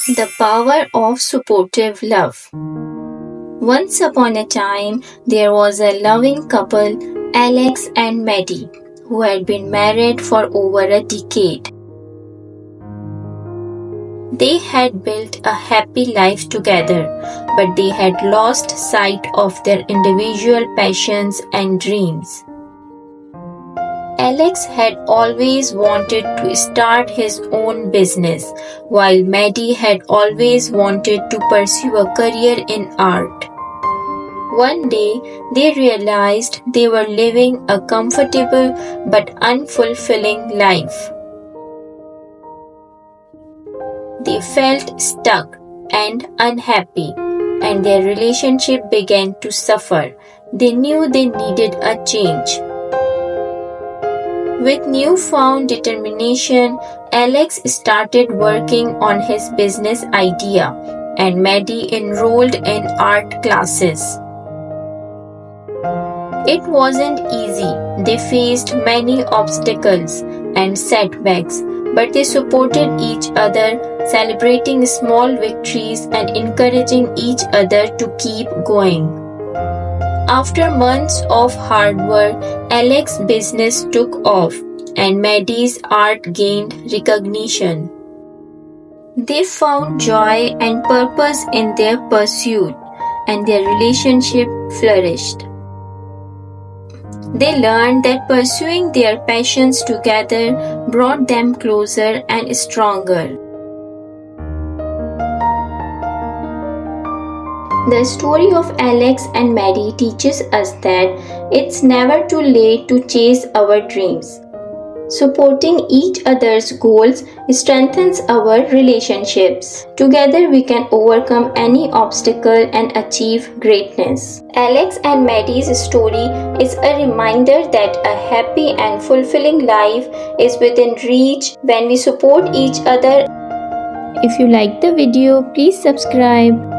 The power of supportive love. Once upon a time, there was a loving couple, Alex and Maddie, who had been married for over a decade. They had built a happy life together, but they had lost sight of their individual passions and dreams. Alex had always wanted to start his own business, while Maddie had always wanted to pursue a career in art. One day, they realized they were living a comfortable but unfulfilling life. They felt stuck and unhappy, and their relationship began to suffer. They knew they needed a change. With newfound determination, Alex started working on his business idea, and Maddie enrolled in art classes. It wasn't easy. They faced many obstacles and setbacks, but they supported each other, celebrating small victories and encouraging each other to keep going. After months of hard work, Alex's business took off and Maddie's art gained recognition. They found joy and purpose in their pursuit, and their relationship flourished. They learned that pursuing their passions together brought them closer and stronger. The story of Alex and Maddie teaches us that it's never too late to chase our dreams. Supporting each other's goals strengthens our relationships. Together we can overcome any obstacle and achieve greatness. Alex and Maddie's story is a reminder that a happy and fulfilling life is within reach when we support each other. If you like the video, please subscribe.